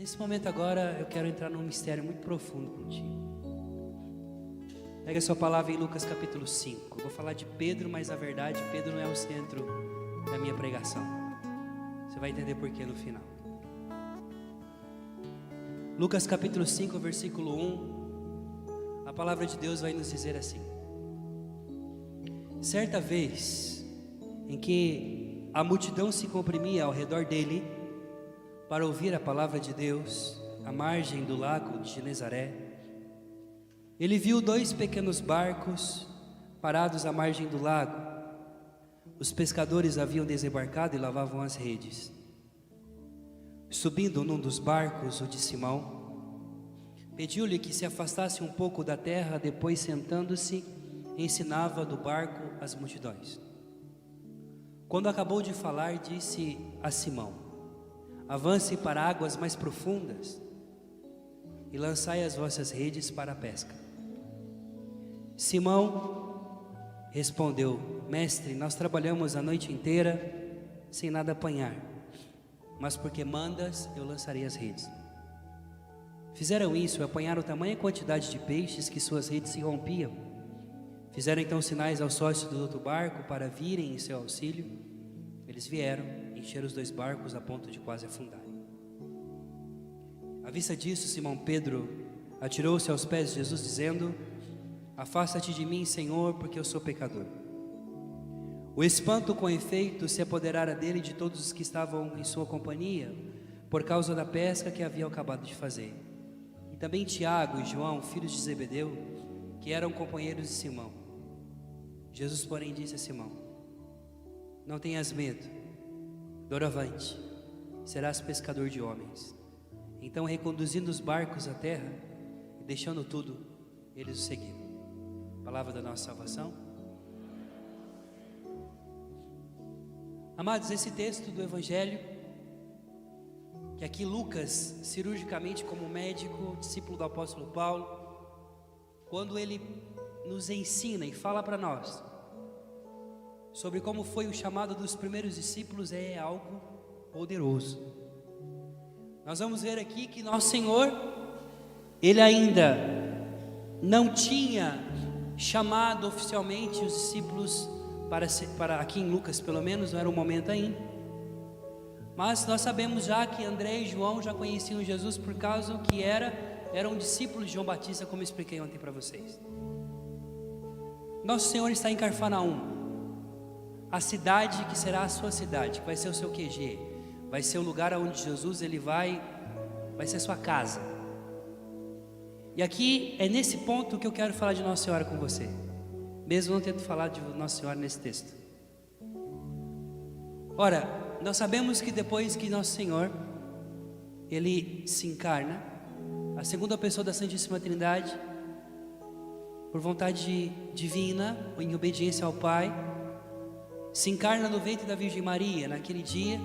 Nesse momento agora eu quero entrar num mistério muito profundo contigo. Pega a sua palavra em Lucas capítulo 5. Eu vou falar de Pedro, mas na verdade Pedro não é o centro da minha pregação. Você vai entender por quê no final. Lucas capítulo 5, versículo 1. A palavra de Deus vai nos dizer assim: certa vez em que a multidão se comprimia ao redor dele para ouvir a palavra de Deus, à margem do lago de Genezaré, ele viu 2 pequenos barcos parados à margem do lago. Os pescadores haviam desembarcado e lavavam as redes. Subindo num dos barcos, o de Simão, pediu-lhe que se afastasse um pouco da terra, depois sentando-se, ensinava do barco as multidões. Quando acabou de falar, disse a Simão: avance para águas mais profundas e lançai as vossas redes para a pesca. Simão respondeu: mestre, nós trabalhamos a noite inteira sem nada apanhar, mas porque mandas, eu lançarei as redes. Fizeram isso e apanharam tamanha quantidade de peixes que suas redes se rompiam. Fizeram então sinais aos sócios do outro barco para virem em seu auxílio. Eles vieram, encheram os 2 barcos a ponto de quase afundarem. À vista disso, Simão Pedro atirou-se aos pés de Jesus, dizendo: afasta-te de mim, Senhor, porque eu sou pecador. O espanto, com efeito, se apoderara dele e de todos os que estavam em sua companhia, por causa da pesca que haviam acabado de fazer. E também Tiago e João, filhos de Zebedeu, que eram companheiros de Simão. Jesus, porém, disse a Simão: não tenhas medo, doravante, serás pescador de homens. Então, reconduzindo os barcos à terra e deixando tudo, eles o seguiram. Palavra da nossa salvação. Amados, esse texto do Evangelho, que aqui Lucas, cirurgicamente como médico, discípulo do apóstolo Paulo, quando ele nos ensina e fala para nós sobre como foi o chamado dos primeiros discípulos, é algo poderoso. Nós vamos ver aqui que nosso Senhor, Ele ainda não tinha chamado oficialmente os discípulos para aqui em Lucas, pelo menos não era o momento ainda. Mas nós sabemos já que André e João já conheciam Jesus por causa que eram discípulos de João Batista, como eu expliquei ontem para vocês. Nosso Senhor está em Cafarnaum, a cidade que será a sua cidade, que vai ser o seu QG, vai ser o lugar onde Jesus vai ser a sua casa. E aqui é nesse ponto que eu quero falar de Nossa Senhora com você, mesmo não tendo falado de Nossa Senhora nesse texto. Ora, nós sabemos que depois que Nosso Senhor, Ele se encarna, a segunda pessoa da Santíssima Trindade, por vontade divina, em obediência ao Pai, se encarna no ventre da Virgem Maria, naquele dia,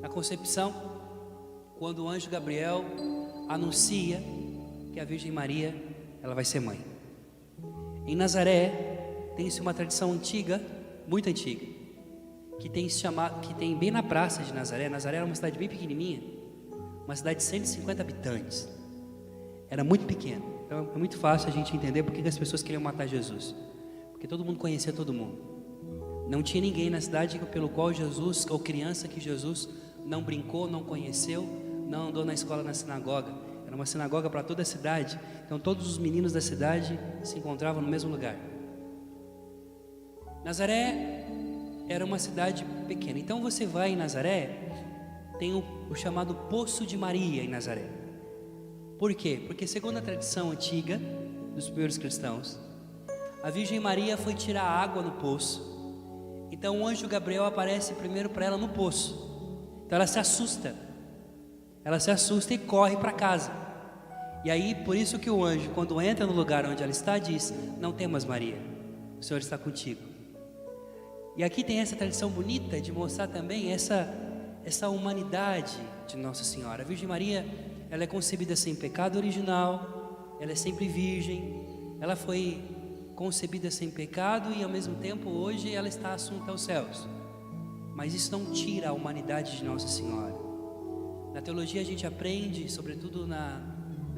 na concepção, quando o anjo Gabriel anuncia que a Virgem Maria, ela vai ser mãe. Em Nazaré, tem-se uma tradição antiga, muito antiga, que tem bem na praça de Nazaré. Nazaré era uma cidade bem pequenininha, uma cidade de 150 habitantes, era muito pequena. Então é muito fácil a gente entender por que as pessoas queriam matar Jesus, porque todo mundo conhecia todo mundo. Não tinha ninguém na cidade pelo qual Jesus, ou criança que Jesus não brincou, não conheceu, não andou na escola, na sinagoga. Era uma sinagoga para toda a cidade. Então todos os meninos da cidade se encontravam no mesmo lugar. Nazaré era uma cidade pequena. Então você vai em Nazaré, tem o chamado Poço de Maria em Nazaré. Por quê? Porque segundo a tradição antiga dos primeiros cristãos, a Virgem Maria foi tirar água no poço. Então o anjo Gabriel aparece primeiro para ela no poço. Então ela se assusta e corre para casa. E aí, por isso que o anjo, quando entra no lugar onde ela está, diz: não temas, Maria, o Senhor está contigo. E aqui tem essa tradição bonita de mostrar também essa humanidade de Nossa Senhora. A Virgem Maria, ela é concebida sem pecado original, ela é sempre virgem, ela foi concebida sem pecado e ao mesmo tempo hoje ela está assunta aos céus. Mas isso não tira a humanidade de Nossa Senhora. Na teologia a gente aprende, sobretudo na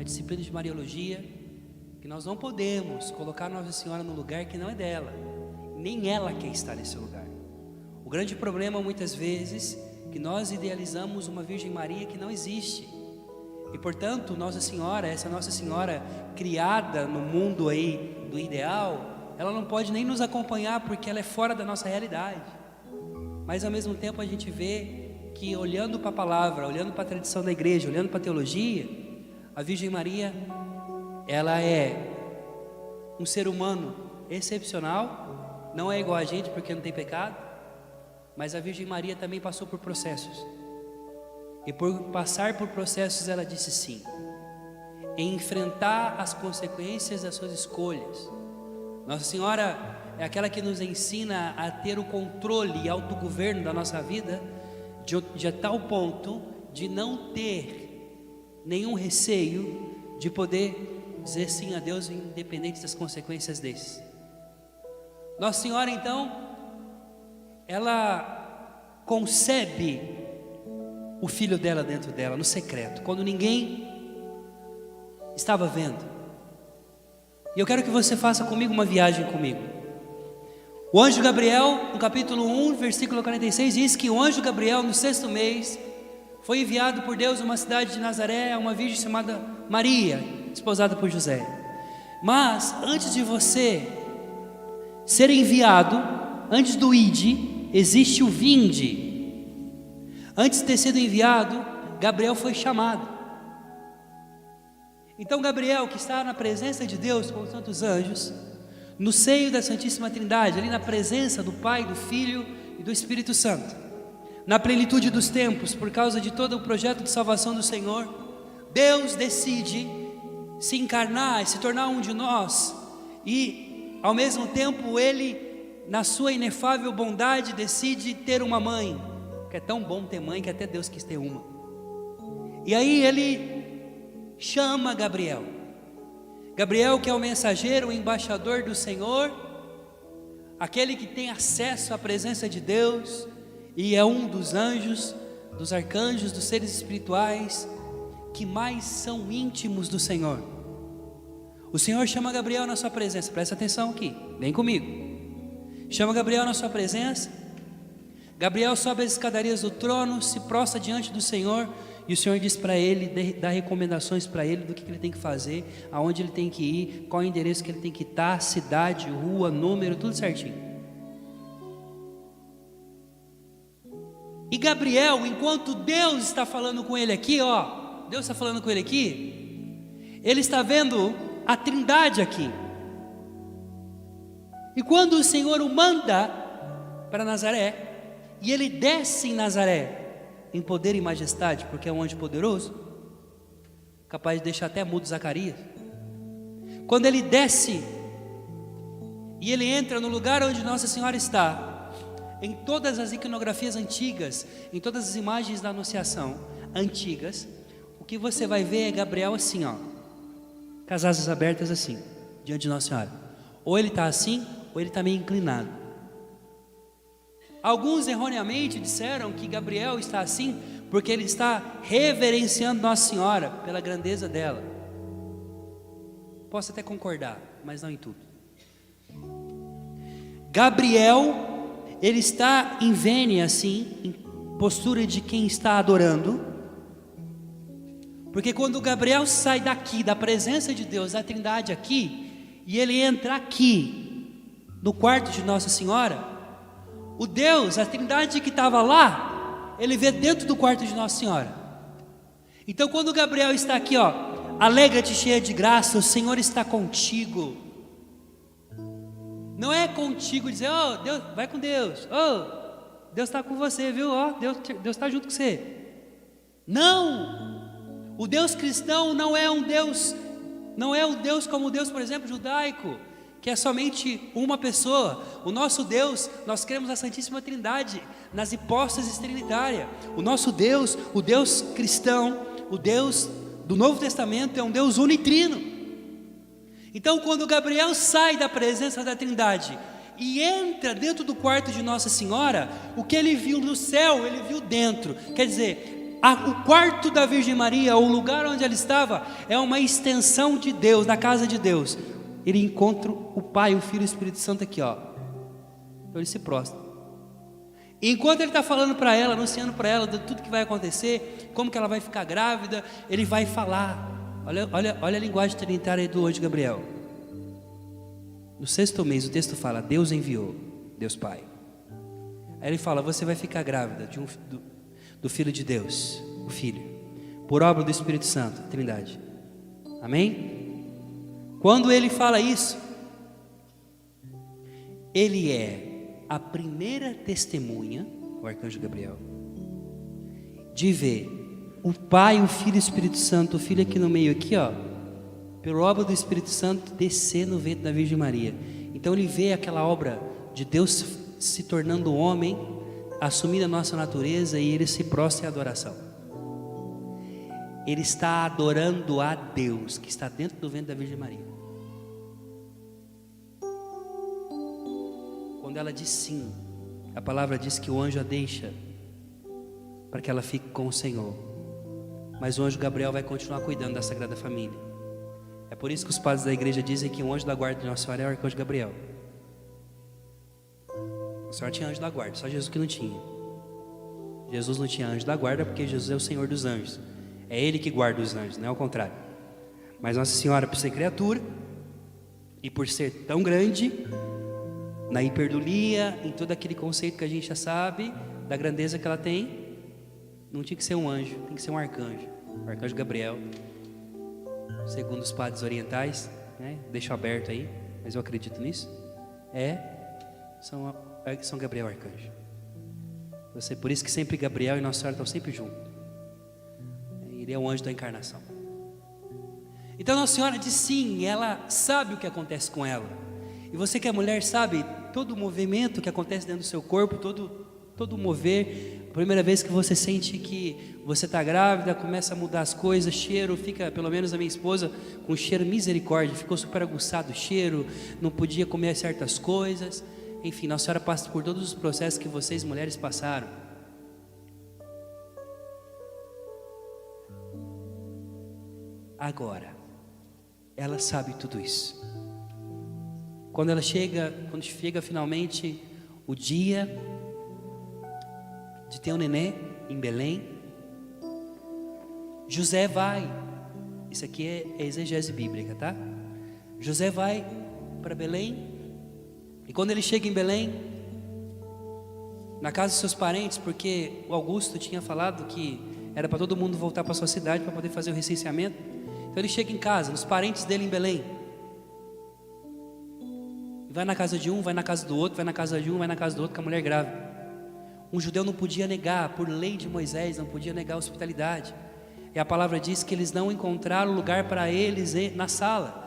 disciplina de Mariologia, que nós não podemos colocar Nossa Senhora no lugar que não é dela, nem ela quer estar nesse lugar. O grande problema muitas vezes é que nós idealizamos uma Virgem Maria que não existe. E portanto, Nossa Senhora, essa Nossa Senhora criada no mundo aí do ideal, ela não pode nem nos acompanhar porque ela é fora da nossa realidade. Mas ao mesmo tempo a gente vê que olhando para a palavra, olhando para a tradição da igreja, olhando para a teologia, a Virgem Maria, ela é um ser humano excepcional, não é igual a gente porque não tem pecado, mas a Virgem Maria também passou por processos. E por passar por processos ela disse sim, em enfrentar as consequências das suas escolhas. Nossa Senhora é aquela que nos ensina a ter o controle e autogoverno da nossa vida de tal ponto de não ter nenhum receio de poder dizer sim a Deus independente das consequências desses. Nossa Senhora então, ela concebe o filho dela dentro dela, no secreto, quando ninguém estava vendo. E eu quero que você faça comigo uma viagem comigo. O anjo Gabriel, no capítulo 1, versículo 46, diz que o anjo Gabriel, no 6º mês, foi enviado por Deus a uma cidade de Nazaré, a uma virgem chamada Maria, esposada por José. Mas, antes de você ser enviado, antes do ide, existe o vinde. Antes de ter sido enviado, Gabriel foi chamado. Então Gabriel, que está na presença de Deus com os santos anjos, no seio da Santíssima Trindade, ali na presença do Pai, do Filho e do Espírito Santo, na plenitude dos tempos, por causa de todo o projeto de salvação do Senhor, Deus decide se encarnar e se tornar um de nós, e ao mesmo tempo Ele, na sua inefável bondade, decide ter uma mãe, que é tão bom ter mãe que até Deus quis ter uma. E aí Ele chama Gabriel. Gabriel, que é o mensageiro, o embaixador do Senhor, aquele que tem acesso à presença de Deus, e é um dos anjos, dos arcanjos, dos seres espirituais que mais são íntimos do Senhor. O Senhor chama Gabriel na sua presença, presta atenção aqui, vem comigo. Chama Gabriel na sua presença. Gabriel sobe as escadarias do trono, se prostra diante do Senhor, e o Senhor diz para ele, dá recomendações para ele do que ele tem que fazer, aonde ele tem que ir, qual é o endereço que ele tem que estar, cidade, rua, número, tudo certinho. E Gabriel, enquanto Deus está falando com ele aqui, ó, Deus está falando com ele aqui, ele está vendo a Trindade aqui. E quando o Senhor o manda para Nazaré, e ele desce em Nazaré, em poder e majestade, porque é um anjo poderoso, capaz de deixar até mudo Zacarias. Quando ele desce, e ele entra no lugar onde Nossa Senhora está, em todas as iconografias antigas, em todas as imagens da Anunciação antigas, o que você vai ver é Gabriel assim, ó, com as asas abertas assim, diante de Nossa Senhora. Ou ele está assim, ou ele está meio inclinado. Alguns erroneamente disseram que Gabriel está assim porque ele está reverenciando Nossa Senhora pela grandeza dela. Posso até concordar, mas não em tudo. Gabriel, ele está em vênia assim, em postura de quem está adorando, porque quando Gabriel sai daqui, da presença de Deus, da Trindade aqui, e ele entra aqui, no quarto de Nossa Senhora, o Deus, a Trindade que estava lá, ele vê dentro do quarto de Nossa Senhora. Então quando Gabriel está aqui, ó, alegra-te cheia de graça, o Senhor está contigo. Não é contigo dizer, oh, Deus, vai com Deus, oh, Deus está com você, viu? Oh, Deus está junto com você. Não, o Deus cristão não é um Deus, não é o Deus como o Deus, por exemplo, judaico, que é somente uma pessoa. O nosso Deus, nós cremos na Santíssima Trindade, nas hipóstases trinitárias. O nosso Deus, o Deus cristão, o Deus do Novo Testamento é um Deus unitrino. Então quando Gabriel sai da presença da Trindade e entra dentro do quarto de Nossa Senhora, o que ele viu no céu, ele viu dentro. Quer dizer, o quarto da Virgem Maria, o lugar onde ela estava, é uma extensão de Deus, da casa de Deus. Ele encontra o Pai, o Filho e o Espírito Santo aqui, ó. Então ele se prostra. E enquanto ele está falando para ela, anunciando para ela de tudo que vai acontecer, como que ela vai ficar grávida, ele vai falar. Olha a linguagem trinitária do anjo Gabriel. No 6º mês, o texto fala: Deus enviou, Deus Pai. Aí ele fala: você vai ficar grávida do Filho de Deus, o Filho, por obra do Espírito Santo, a Trindade. Amém? Quando ele fala isso, ele é a primeira testemunha, o arcanjo Gabriel, de ver o Pai, o Filho e o Espírito Santo, o Filho aqui no meio, aqui ó, pela obra do Espírito Santo, descer no ventre da Virgem Maria. Então ele vê aquela obra de Deus se tornando homem, assumindo a nossa natureza, e ele se prostra em adoração. Ele está adorando a Deus que está dentro do ventre da Virgem Maria. Quando ela diz sim, a palavra diz que o anjo a deixa para que ela fique com o Senhor, mas o anjo Gabriel vai continuar cuidando da Sagrada Família. É por isso que os padres da igreja dizem que o anjo da guarda de Nossa Senhora é o arcanjo Gabriel. A Senhora tinha anjo da guarda, só Jesus que não tinha. Jesus não tinha anjo da guarda porque Jesus é o Senhor dos anjos. É Ele que guarda os anjos, não é o contrário. Mas Nossa Senhora, por ser criatura e por ser tão grande, na hiperdulia, em todo aquele conceito que a gente já sabe, da grandeza que ela tem, não tinha que ser um anjo, tem que ser um arcanjo. O arcanjo Gabriel, segundo os padres orientais, né? Deixo aberto aí, mas eu acredito nisso, São Gabriel arcanjo. Por isso que sempre Gabriel e Nossa Senhora estão sempre juntos. Ele é o anjo da encarnação. Então Nossa Senhora diz sim, ela sabe o que acontece com ela. E você que é mulher sabe todo o movimento que acontece dentro do seu corpo, todo o mover. A primeira vez que você sente que você está grávida, começa a mudar as coisas, cheiro, fica, pelo menos a minha esposa, com cheiro misericórdia, ficou super aguçado o cheiro, não podia comer certas coisas. Enfim, Nossa Senhora passa por todos os processos que vocês mulheres passaram. Agora, ela sabe tudo isso. Quando chega finalmente o dia de ter um nenê em Belém, José vai, isso aqui é exegese bíblica, tá? José vai para Belém, e quando ele chega em Belém, na casa dos seus parentes, porque o Augusto tinha falado que era para todo mundo voltar para sua cidade para poder fazer o recenseamento, então ele chega em casa, nos parentes dele em Belém, vai na casa de um, vai na casa do outro, vai na casa de um, vai na casa do outro com a mulher grávida. Um judeu não podia negar, por lei de Moisés, não podia negar a hospitalidade. E a palavra diz que eles não encontraram lugar para eles na sala.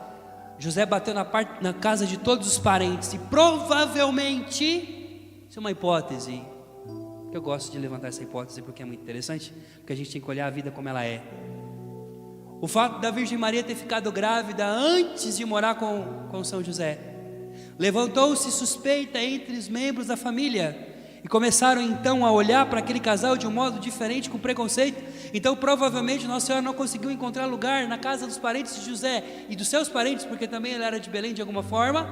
José bateu na casa de todos os parentes, e provavelmente, isso é uma hipótese, que eu gosto de levantar essa hipótese porque é muito interessante, porque a gente tem que olhar a vida como ela é. O fato da Virgem Maria ter ficado grávida antes de morar com São José levantou-se suspeita entre os membros da família, e começaram então a olhar para aquele casal de um modo diferente, com preconceito. Então provavelmente Nossa Senhora não conseguiu encontrar lugar na casa dos parentes de José e dos seus parentes, porque também ela era de Belém de alguma forma,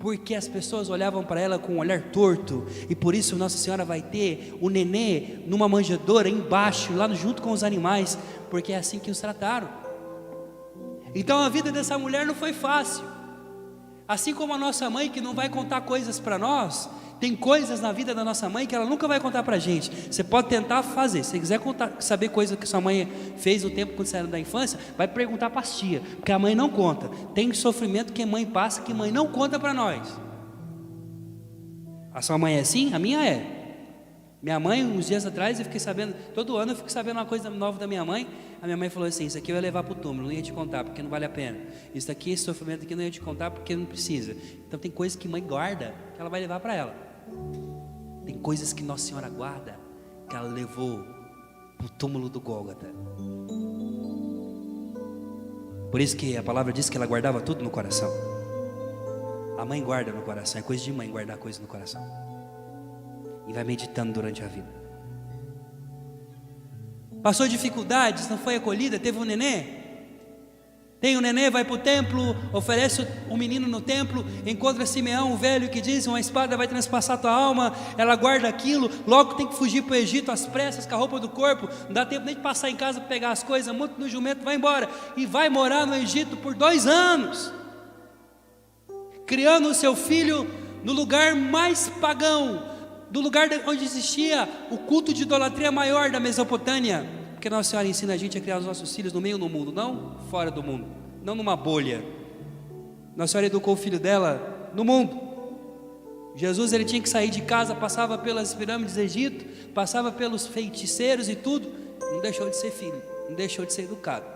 porque as pessoas olhavam para ela com um olhar torto, e por isso Nossa Senhora vai ter o nenê numa manjedoura embaixo, lá junto com os animais, porque é assim que os trataram. Então a vida dessa mulher não foi fácil. Assim como a nossa mãe, que não vai contar coisas para nós, tem coisas na vida da nossa mãe que ela nunca vai contar para a gente. Você pode tentar fazer, se você quiser saber coisa que sua mãe fez no tempo quando você era da infância, vai perguntar para as tias, porque a mãe não conta. Tem sofrimento que a mãe passa, que a mãe não conta para nós. A sua mãe é assim? A minha é. Minha mãe, uns dias atrás, eu fiquei sabendo, todo ano eu fico sabendo uma coisa nova da minha mãe. A minha mãe falou assim: isso aqui eu ia levar para o túmulo, não ia te contar porque não vale a pena. Isso aqui, esse sofrimento aqui, não ia te contar porque não precisa. Então tem coisas que mãe guarda, que ela vai levar para ela. Tem coisas que Nossa Senhora guarda, que ela levou para o túmulo do Gólgota. Por isso que a palavra diz que ela guardava tudo no coração. A mãe guarda no coração, é coisa de mãe guardar coisa no coração. E vai meditando durante a vida. Passou dificuldades, não foi acolhida, teve um nenê. Tem um nenê, vai para o templo, oferece o menino no templo, encontra Simeão, o velho, que diz: uma espada vai transpassar tua alma. Ela guarda aquilo, logo tem que fugir para o Egito, às pressas, com a roupa do corpo. Não dá tempo nem de passar em casa para pegar as coisas, monta no jumento, vai embora. E vai morar no Egito por 2 anos, criando o seu filho no lugar mais pagão, do lugar onde existia o culto de idolatria maior da Mesopotâmia. Porque Nossa Senhora ensina a gente a criar os nossos filhos no meio do mundo, não fora do mundo, não numa bolha. Nossa Senhora educou o filho dela no mundo. Jesus, ele tinha que sair de casa, passava pelas pirâmides do Egito, passava pelos feiticeiros e tudo, não deixou de ser filho, não deixou de ser educado.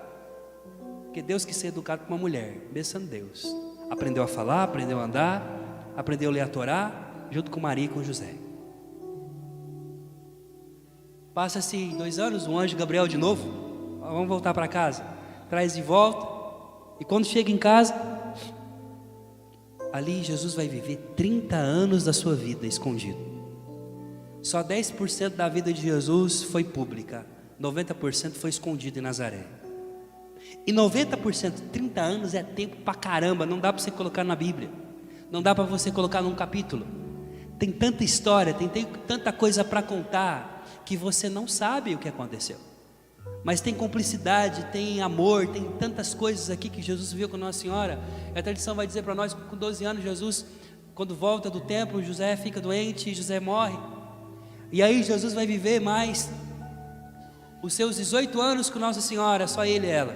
Porque Deus quis ser educado por uma mulher, pensando em Deus. Aprendeu a falar, aprendeu a andar, aprendeu a ler a Torá, junto com Maria e com José. Passa-se 2 anos, o anjo Gabriel de novo, vamos voltar para casa, traz de volta, e quando chega em casa, ali Jesus vai viver 30 anos da sua vida escondido. Só 10% da vida de Jesus foi pública, 90% foi escondido em Nazaré. E 90%, 30 anos é tempo pra caramba, não dá para você colocar na Bíblia, não dá para você colocar num capítulo. Tem tanta história, tem tanta coisa para contar, que você não sabe o que aconteceu, mas tem cumplicidade, tem amor, tem tantas coisas aqui que Jesus viu com Nossa Senhora. A tradição vai dizer para nós que com 12 anos Jesus, quando volta do templo, José fica doente e José morre, e aí Jesus vai viver mais os seus 18 anos com Nossa Senhora, só ele e ela.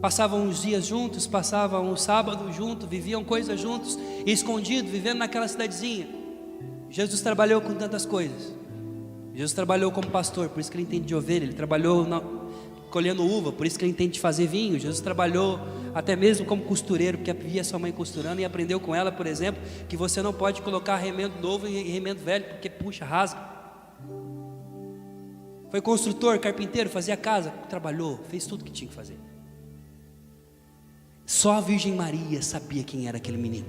Passavam os dias juntos, passavam o sábado juntos, viviam coisas juntos, escondido, vivendo naquela cidadezinha. Jesus trabalhou com tantas coisas. Jesus trabalhou como pastor, por isso que ele entende de ovelha. Ele trabalhou colhendo uva, por isso que ele entende de fazer vinho. Jesus trabalhou até mesmo como costureiro, porque via sua mãe costurando e aprendeu com ela, por exemplo, que você não pode colocar remendo novo em remendo velho, porque puxa, rasga. Foi construtor, carpinteiro, fazia casa, trabalhou, fez tudo que tinha que fazer. Só a Virgem Maria sabia quem era aquele menino.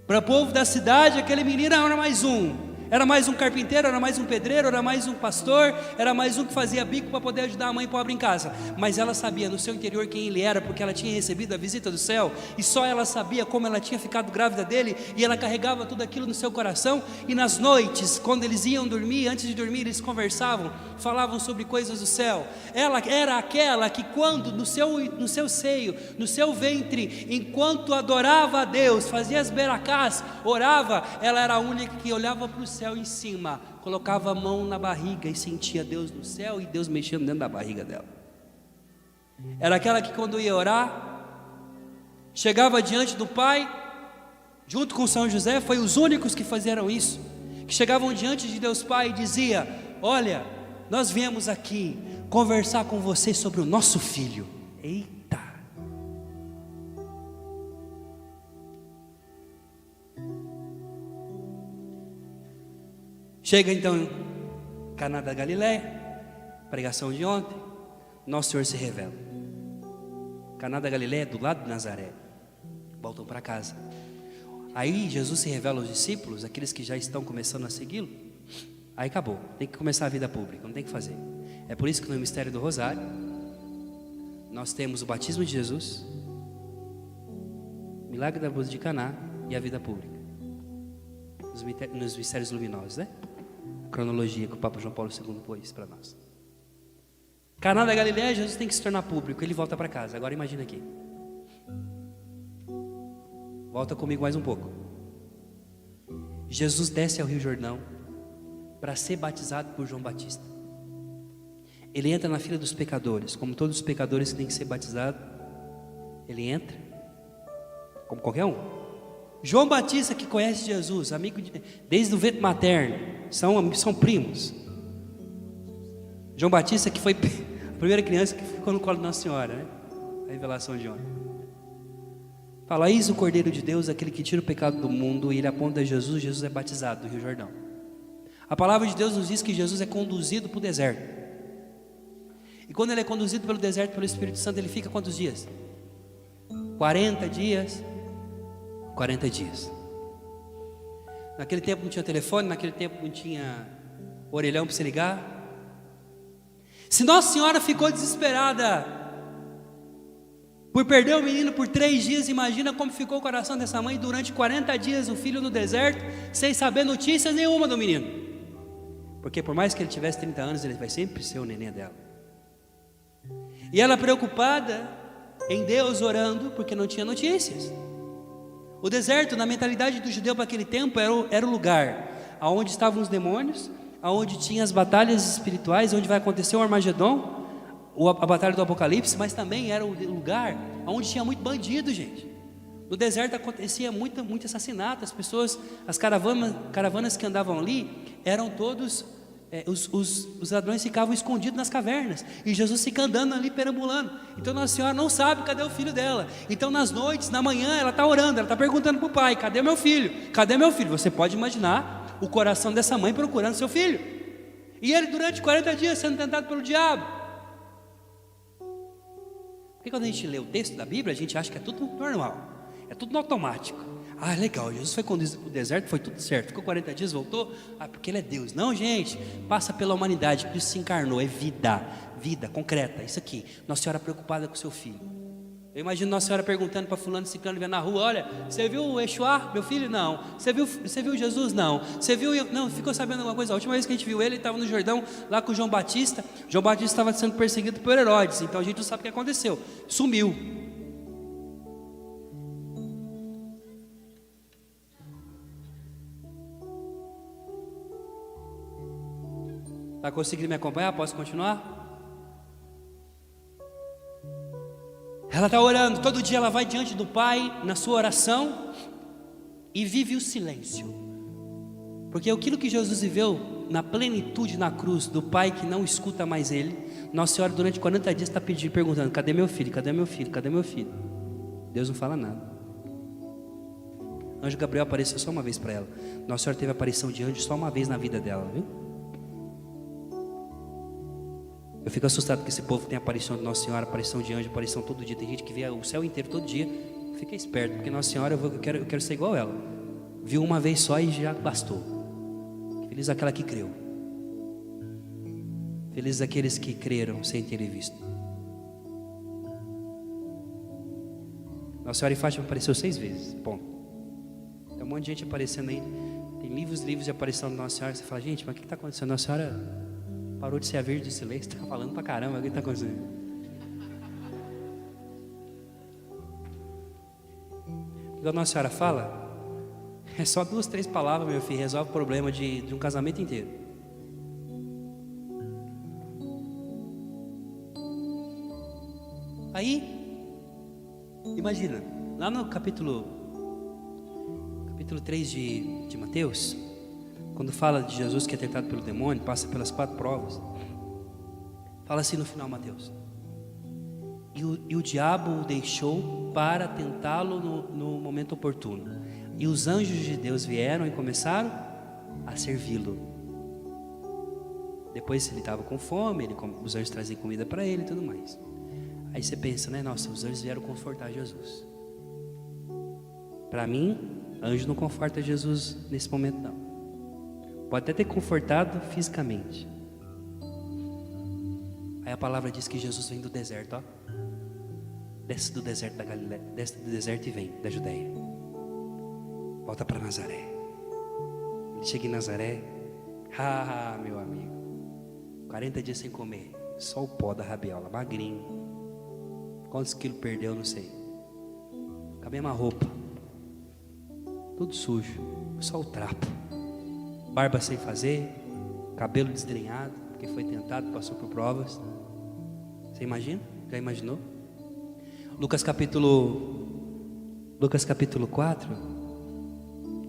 Para o povo da cidade, aquele menino era mais um. Era mais um carpinteiro, era mais um pedreiro, era mais um pastor, era mais um que fazia bico para poder ajudar a mãe pobre em casa. Mas ela sabia no seu interior quem ele era, porque ela tinha recebido a visita do céu, e só ela sabia como ela tinha ficado grávida dele, e ela carregava tudo aquilo no seu coração. E nas noites, quando eles iam dormir, antes de dormir eles conversavam, falavam sobre coisas do céu. Ela era aquela que quando no seu seio, no seu ventre, enquanto adorava a Deus, fazia as beracás, orava, ela era a única que olhava para o céu em cima, colocava a mão na barriga e sentia Deus no céu e Deus mexendo dentro da barriga dela. Era aquela que quando ia orar, chegava diante do Pai, junto com São José, foi os únicos que fizeram isso, que chegavam diante de Deus Pai e dizia: olha, nós viemos aqui conversar com você sobre o nosso filho. Eita! Chega então em Caná da Galileia, pregação de ontem, Nosso Senhor se revela. Caná da Galileia é do lado de Nazaré. Voltam para casa. Aí Jesus se revela aos discípulos, aqueles que já estão começando a segui-lo. Aí acabou, tem que começar a vida pública, não tem que fazer. É por isso que no mistério do Rosário nós temos o batismo de Jesus, o milagre da boda de Caná e a vida pública. Nos mistérios luminosos, né? A cronologia que o Papa João Paulo II pôs para nós. Caná da Galileia, Jesus tem que se tornar público, ele volta para casa. Agora imagina aqui. Volta comigo mais um pouco. Jesus desce ao Rio Jordão para ser batizado por João Batista. Ele entra na fila dos pecadores, como todos os pecadores que têm que ser batizados. Ele entra, como qualquer um. João Batista, que conhece Jesus, amigo desde o ventre materno, são primos. João Batista, que foi a primeira criança que ficou no colo de Nossa Senhora, né? A revelação de ontem. Fala: eis o Cordeiro de Deus, aquele que tira o pecado do mundo. E ele aponta a Jesus. Jesus é batizado do Rio Jordão. A palavra de Deus nos diz que Jesus é conduzido para o deserto. E quando ele é conduzido pelo deserto, pelo Espírito Santo, ele fica quantos dias? 40 dias. 40 dias. Naquele tempo não tinha telefone, naquele tempo não tinha orelhão para se ligar. Se Nossa Senhora ficou desesperada por perder o menino por 3 dias, imagina como ficou o coração dessa mãe durante 40 dias, o filho no deserto, sem saber notícias nenhuma do menino. Porque por mais que ele tivesse 30 anos, ele vai sempre ser o neném dela. E ela preocupada em Deus, orando, porque não tinha notícias. O deserto, na mentalidade do judeu para aquele tempo, era o lugar onde estavam os demônios, onde tinha as batalhas espirituais, onde vai acontecer o Armagedon, a batalha do Apocalipse, mas também era o lugar onde tinha muito bandido, gente. No deserto acontecia muito assassinato, as pessoas, as caravanas que andavam ali, eram todos, os ladrões ficavam escondidos nas cavernas, e Jesus fica andando ali, perambulando. Então Nossa Senhora não sabe cadê o filho dela. Então nas noites, na manhã, ela está orando, ela está perguntando para o pai: cadê meu filho? Cadê meu filho? Você pode imaginar o coração dessa mãe procurando seu filho, e ele durante 40 dias sendo tentado pelo diabo. Porque quando a gente lê o texto da Bíblia, a gente acha que é tudo normal, é tudo no automático. Ah, legal, Jesus foi conduzido para o deserto, foi tudo certo, ficou 40 dias, voltou, porque ele é Deus. Não, gente, passa pela humanidade, Cristo se encarnou, é vida concreta, isso aqui. Nossa Senhora preocupada com seu filho. Eu imagino Nossa Senhora perguntando para fulano, ciclano, vendo na rua: olha, você viu o Yeshua, meu filho? Não. Você viu Jesus? Não. Você viu? Não, ficou sabendo alguma coisa? A última vez que a gente viu ele estava no Jordão, lá com João Batista. João Batista estava sendo perseguido por Herodes, então a gente não sabe o que aconteceu, sumiu. Está conseguindo me acompanhar? Posso continuar? Ela está orando, todo dia ela vai diante do Pai na sua oração e vive o silêncio, porque aquilo que Jesus viveu na plenitude na cruz, do Pai que não escuta mais ele, Nossa Senhora durante 40 dias está perguntando: cadê meu filho, cadê meu filho, cadê meu filho? Deus não fala nada. Anjo Gabriel apareceu só uma vez para ela. Nossa Senhora teve aparição de anjo só uma vez na vida dela, viu? Eu fico assustado que esse povo tem aparição de Nossa Senhora, aparição de anjo, aparição todo dia. Tem gente que vê o céu inteiro todo dia. Fica esperto, porque Nossa Senhora, eu quero ser igual ela. Viu uma vez só e já bastou. Feliz aquela que creu. Feliz aqueles que creram sem terem visto. Nossa Senhora em Fátima apareceu 6 vezes. Ponto. Tem um monte de gente aparecendo aí. Tem livros de aparição de Nossa Senhora. Você fala: gente, mas o que está acontecendo? Nossa Senhora parou de ser a Virgem do Silêncio, está falando pra caramba, o que está acontecendo? Quando a Nossa Senhora fala, é só 2, 3 palavras, meu filho, resolve o problema de um casamento inteiro. Aí, imagina, lá no capítulo 3 de Mateus, quando fala de Jesus que é tentado pelo demônio, passa pelas 4 provas, fala assim no final, Mateus: e o diabo o deixou para tentá-lo no momento oportuno, e os anjos de Deus vieram e começaram a servi-lo. Depois ele estava com fome, os anjos traziam comida para ele e tudo mais. Aí você pensa, né? Nossa, os anjos vieram confortar Jesus. Para mim, anjo não conforta Jesus nesse momento, não. Pode até ter confortado fisicamente. Aí a palavra diz que Jesus vem do deserto, ó. Desce do deserto da Galileia, desce do deserto e vem da Judeia. Volta para Nazaré. Ele chega em Nazaré. Meu amigo, 40 dias sem comer, só o pó da rabiola, magrinho. Quantos quilos perdeu, não sei. Com a mesma roupa, tudo sujo, só o trapo. Barba sem fazer, cabelo desgrenhado, porque foi tentado, passou por provas. Você imagina? Já imaginou? Lucas capítulo 4,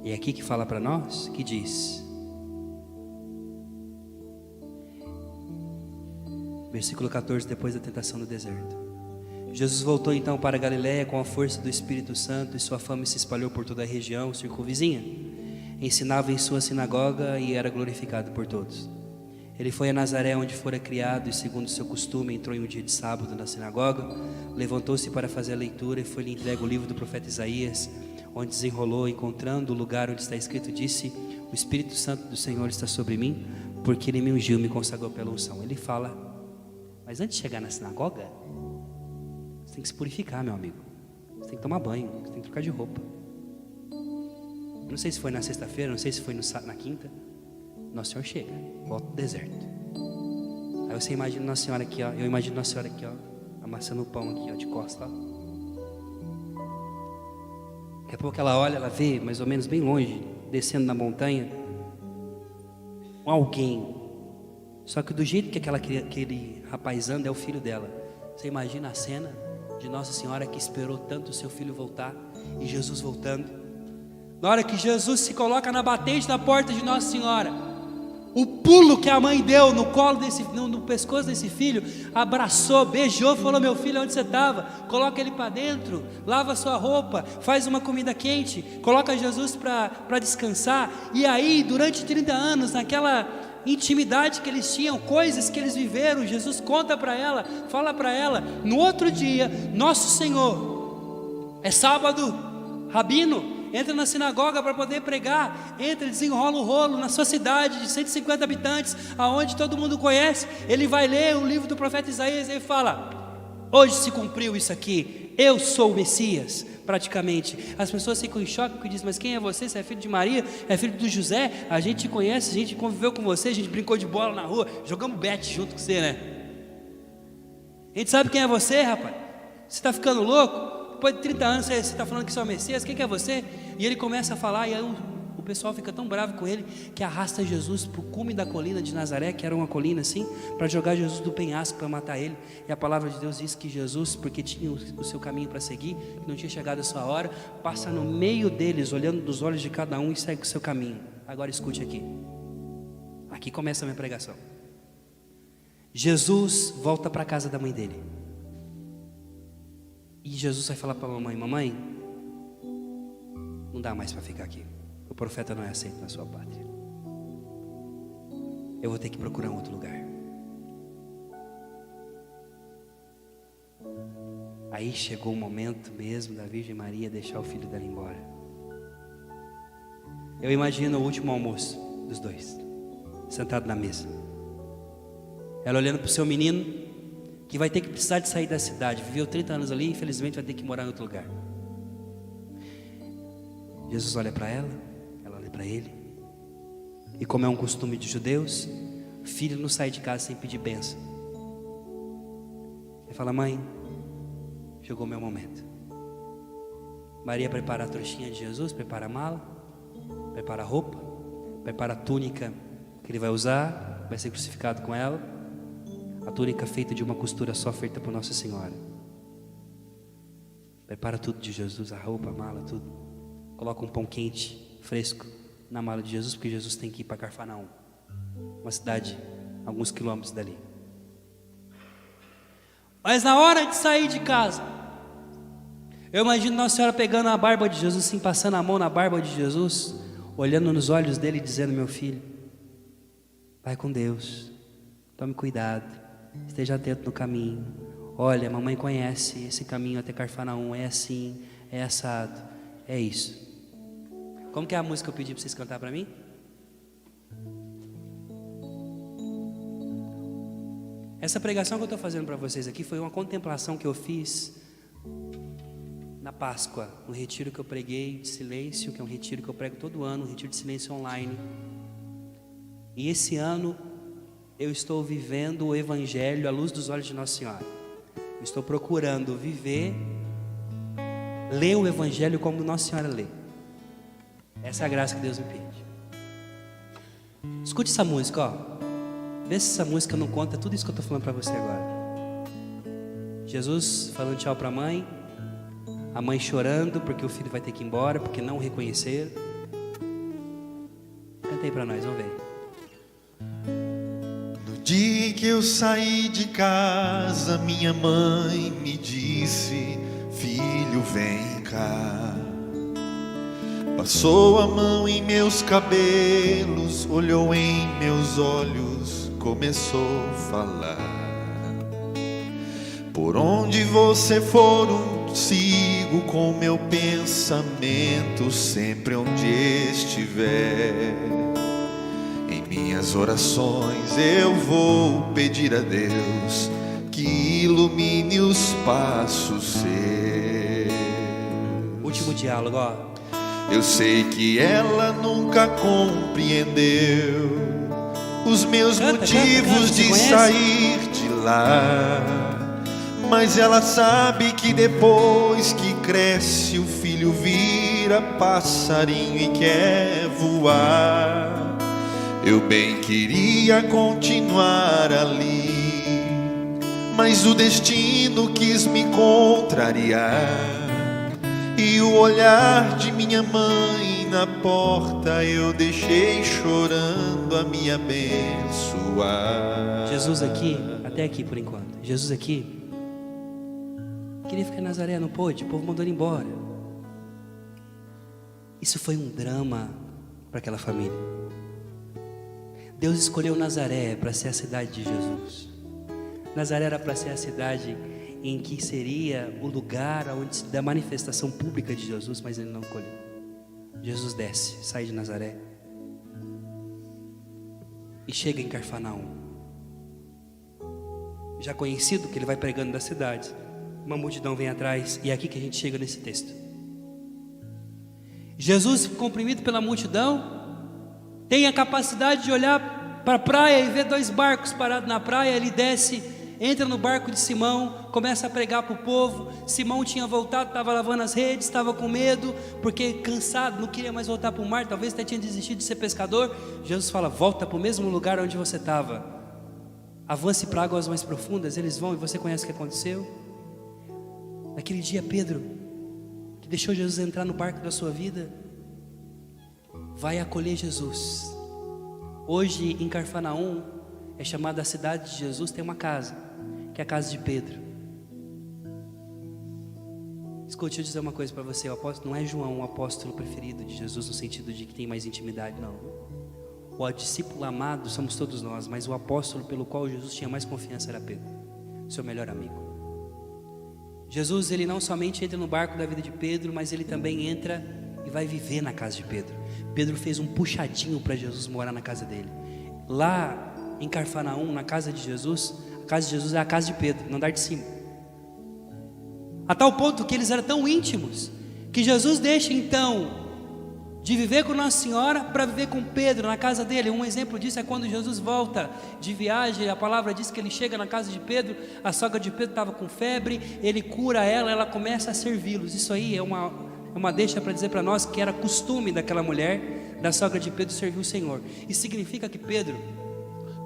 é aqui que fala para nós, que diz, versículo 14, depois da tentação no deserto: Jesus voltou então para a Galileia com a força do Espírito Santo, e sua fama se espalhou por toda a região circunvizinha. Ensinava em sua sinagoga e era glorificado por todos. Ele foi a Nazaré, onde fora criado, e segundo seu costume entrou em um dia de sábado na sinagoga, levantou-se para fazer a leitura, e foi-lhe entregue o livro do profeta Isaías, onde desenrolou, encontrando o lugar onde está escrito, disse: o Espírito Santo do Senhor está sobre mim, porque Ele me ungiu, me consagrou pela unção. Ele fala Mas antes de chegar na sinagoga, você tem que se purificar, meu amigo. Você tem que tomar banho, você tem que trocar de roupa. Eu não sei se foi na sexta-feira, não sei se foi na quinta. Nosso Senhor chega, volta do deserto. Aí você imagina Nossa Senhora aqui, ó. Eu imagino Nossa Senhora aqui, ó, amassando o pão aqui, ó, de costas, ó. Daqui a pouco ela olha, ela vê mais ou menos bem longe, descendo na montanha, alguém. Só que do jeito que aquele rapaz anda é o filho dela. Você imagina a cena de Nossa Senhora que esperou tanto o seu filho voltar e Jesus voltando. Na hora que Jesus se coloca na batente da porta de Nossa Senhora, o pulo que a mãe deu no colo no pescoço desse filho, abraçou, beijou, falou: meu filho, onde você estava? Coloca ele para dentro, lava sua roupa, faz uma comida quente, coloca Jesus para descansar. E aí, durante 30 anos, naquela intimidade que eles tinham, coisas que eles viveram, Jesus conta para ela, fala para ela. No outro dia, Nosso Senhor, é sábado, rabino, entra na sinagoga para poder pregar, entra, desenrola o rolo na sua cidade de 150 habitantes, aonde todo mundo conhece. Ele vai ler o livro do profeta Isaías e ele fala: hoje se cumpriu isso aqui, eu sou o Messias. Praticamente, as pessoas ficam em choque porque dizem: mas quem é você? Você é filho de Maria? É filho do José? A gente te conhece, a gente conviveu com você, a gente brincou de bola na rua, jogamos bet junto com você, né? A gente sabe quem é você, rapaz. Você está ficando louco? Depois de 30 anos você está falando que você é o Messias, quem que é você? E ele começa a falar, e aí o pessoal fica tão bravo com ele que arrasta Jesus para o cume da colina de Nazaré, que era uma colina assim, para jogar Jesus do penhasco, para matar ele. E a palavra de Deus diz que Jesus, porque tinha o seu caminho para seguir, que não tinha chegado a sua hora, passa no meio deles, olhando dos olhos de cada um e segue o seu caminho. Agora escute aqui. Aqui começa a minha pregação. Jesus volta para a casa da mãe dele. E Jesus vai falar para a mamãe: mamãe, não dá mais para ficar aqui. O profeta não é aceito na sua pátria. Eu vou ter que procurar um outro lugar. Aí chegou o momento mesmo da Virgem Maria deixar o filho dela embora. Eu imagino o último almoço dos dois, sentado na mesa. Ela olhando para o seu menino, que vai ter que precisar de sair da cidade. Viveu 30 anos ali, infelizmente vai ter que morar em outro lugar. Jesus olha para ela, ela olha para ele. E como é um costume de judeus, filho não sai de casa sem pedir bênção. Ele fala: mãe, chegou o meu momento. Maria prepara a trouxinha de Jesus, prepara a mala, prepara a roupa, prepara a túnica que ele vai usar, vai ser crucificado com ela. A túnica feita de uma costura só, feita por Nossa Senhora. Prepara tudo de Jesus, a roupa, a mala, tudo. Coloca um pão quente, fresco, na mala de Jesus, porque Jesus tem que ir para Cafarnaum, uma cidade alguns quilômetros dali. Mas na hora de sair de casa, eu imagino Nossa Senhora pegando a barba de Jesus, assim, passando a mão na barba de Jesus, olhando nos olhos dele e dizendo: meu filho, vai com Deus, tome cuidado, esteja atento no caminho. Olha, a mamãe conhece esse caminho até Cafarnaum, é assim, é assado, é isso. Como que é a música que eu pedi para vocês cantar para mim? Essa pregação que eu estou fazendo para vocês aqui foi uma contemplação que eu fiz na Páscoa, no retiro que eu preguei de silêncio, que é um retiro que eu prego todo ano, um retiro de silêncio online. E esse ano eu estou vivendo o Evangelho à luz dos olhos de Nossa Senhora. Eu estou procurando viver, ler o Evangelho como Nossa Senhora lê. Essa é a graça que Deus me pede. Escute essa música, ó. Vê se essa música não conta tudo isso que eu estou falando para você agora. Jesus falando tchau para a mãe chorando porque o filho vai ter que ir embora, porque não o reconheceram. Canta aí para nós, vamos ver. No dia que eu saí de casa, minha mãe me disse: filho, vem cá. Passou a mão em meus cabelos, olhou em meus olhos, começou a falar: por onde você for, sigo com meu pensamento, sempre onde estiver. Em minhas orações eu vou pedir a Deus faço ser. Último diálogo, ó. Eu sei que ela nunca compreendeu os meus motivos de sair de lá, mas ela sabe que depois que cresce o filho vira passarinho e quer voar. Eu bem queria continuar ali, mas o destino quis me contrariar. E o olhar de minha mãe na porta eu deixei chorando a me abençoar. Jesus aqui, até aqui por enquanto. Jesus aqui queria ficar em Nazaré, não pôde, o povo mandou ele embora. Isso foi um drama para aquela família. Deus escolheu Nazaré para ser a cidade de Jesus. Nazaré era para ser a cidade em que seria o lugar onde da manifestação pública de Jesus, mas ele não escolheu. Jesus desce, sai de Nazaré e chega em Cafarnaum. Já conhecido que ele vai pregando da cidade, uma multidão vem atrás, e é aqui que a gente chega nesse texto. Jesus, comprimido pela multidão, tem a capacidade de olhar para a praia e ver 2 barcos parados na praia. Ele desce, entra no barco de Simão, começa a pregar para o povo. Simão tinha voltado, estava lavando as redes, estava com medo, porque cansado, não queria mais voltar para o mar, talvez até tinha desistido de ser pescador. Jesus fala: volta para o mesmo lugar onde você estava, avance para águas mais profundas. Eles vão, e você conhece o que aconteceu? Naquele dia, Pedro, que deixou Jesus entrar no barco da sua vida, vai acolher Jesus. Hoje em Cafarnaum é chamada a cidade de Jesus, tem uma casa, que é a casa de Pedro. Escute, eu dizer uma coisa para você: o apóstolo não é João, o apóstolo preferido de Jesus, no sentido de que tem mais intimidade, não. O discípulo amado somos todos nós, mas o apóstolo pelo qual Jesus tinha mais confiança era Pedro, seu melhor amigo. Jesus, ele não somente entra no barco da vida de Pedro, mas ele também entra e vai viver na casa de Pedro. Pedro fez um puxadinho para Jesus morar na casa dele. Lá em Cafarnaum, na casa de Jesus, a casa de Jesus é a casa de Pedro, no andar de cima. A tal ponto que eles eram tão íntimos, que Jesus deixa então de viver com Nossa Senhora para viver com Pedro na casa dele. Um exemplo disso é quando Jesus volta de viagem. A palavra diz que ele chega na casa de Pedro, a sogra de Pedro estava com febre, ele cura ela, ela começa a servi-los. Isso aí é uma deixa para dizer para nós que era costume daquela mulher, da sogra de Pedro, servir o Senhor. Isso significa que Pedro,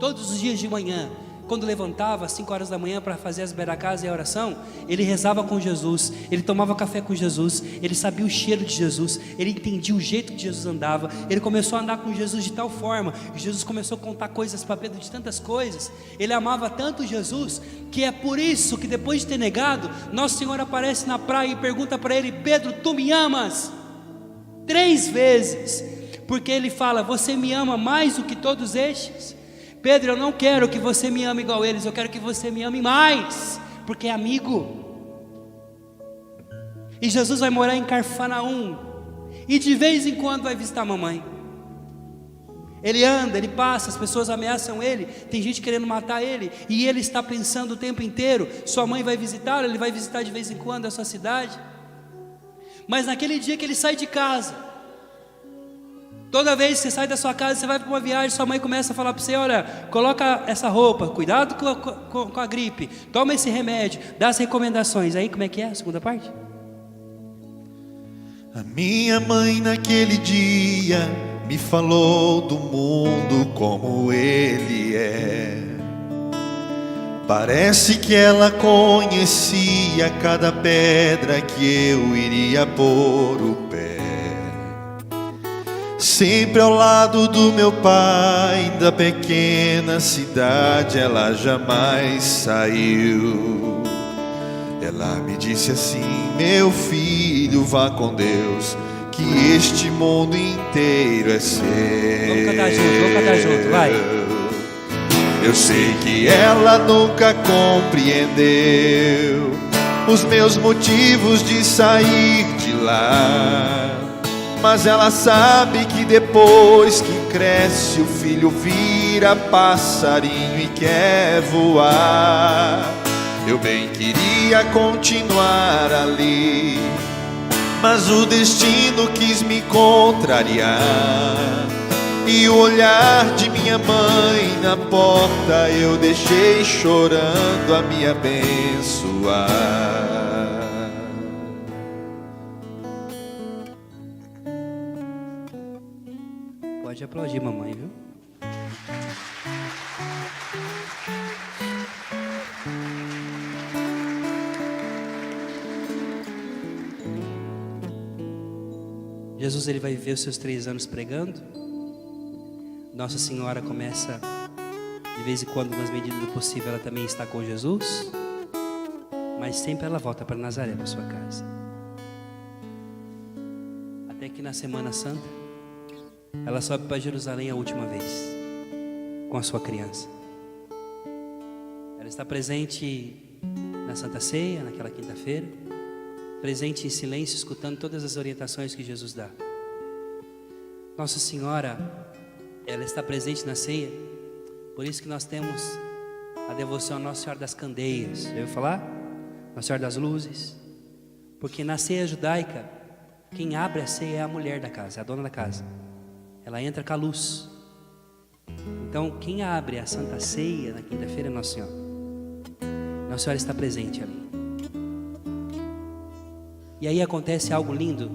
todos os dias de manhã, quando levantava às 5 horas da manhã para fazer as beracás e a oração, ele rezava com Jesus, ele tomava café com Jesus, ele sabia o cheiro de Jesus, ele entendia o jeito que Jesus andava. Ele começou a andar com Jesus de tal forma, Jesus começou a contar coisas para Pedro, de tantas coisas. Ele amava tanto Jesus, que é por isso que depois de ter negado, Nossa Senhora aparece na praia e pergunta para ele: Pedro, tu me amas? 3 vezes, porque ele fala: você me ama mais do que todos estes? Pedro, eu não quero que você me ame igual eles, eu quero que você me ame mais, porque é amigo. E Jesus vai morar em Cafarnaum, e de vez em quando vai visitar a mamãe. Ele anda, ele passa, as pessoas ameaçam ele, tem gente querendo matar ele, e ele está pensando o tempo inteiro: sua mãe vai visitá-lo, ele vai visitar de vez em quando a sua cidade. Mas naquele dia que ele sai de casa, toda vez que você sai da sua casa, você vai para uma viagem, sua mãe começa a falar para você: olha, coloca essa roupa, cuidado com a gripe, toma esse remédio, dá as recomendações. Aí como é que é a segunda parte? A minha mãe naquele dia me falou do mundo como ele é. Parece que ela conhecia cada pedra que eu iria pôr o pé. Sempre ao lado do meu pai, da pequena cidade ela jamais saiu. Ela me disse assim: meu filho, vá com Deus, que este mundo inteiro é seu. Vamos cantar junto, vai. Eu sei que ela nunca compreendeu os meus motivos de sair de lá, mas ela sabe que depois que cresce o filho vira passarinho e quer voar. Eu Eu bem queria continuar ali, mas o destino quis me contrariar. E o olhar de minha mãe na porta eu deixei chorando a me abençoar. Pode aplaudir, mamãe, viu? Jesus, ele vai viver os seus 3 anos pregando. Nossa Senhora começa, de vez em quando, nas medidas do possível, ela também está com Jesus, mas sempre ela volta para Nazaré, para sua casa. Até que na Semana Santa, ela sobe para Jerusalém a última vez, com a sua criança. Ela está presente na Santa Ceia, naquela quinta-feira, presente em silêncio, escutando todas as orientações que Jesus dá. Nossa Senhora, ela está presente na ceia, por isso que nós temos a devoção a Nossa Senhora das Candeias. Já ouviu falar? Nossa Senhora das Luzes. Porque na ceia judaica, quem abre a ceia é a mulher da casa, é a dona da casa. Ela entra com a luz. Então, quem abre a Santa Ceia na quinta-feira é Nossa Senhora. Nossa Senhora está presente ali. E aí acontece algo lindo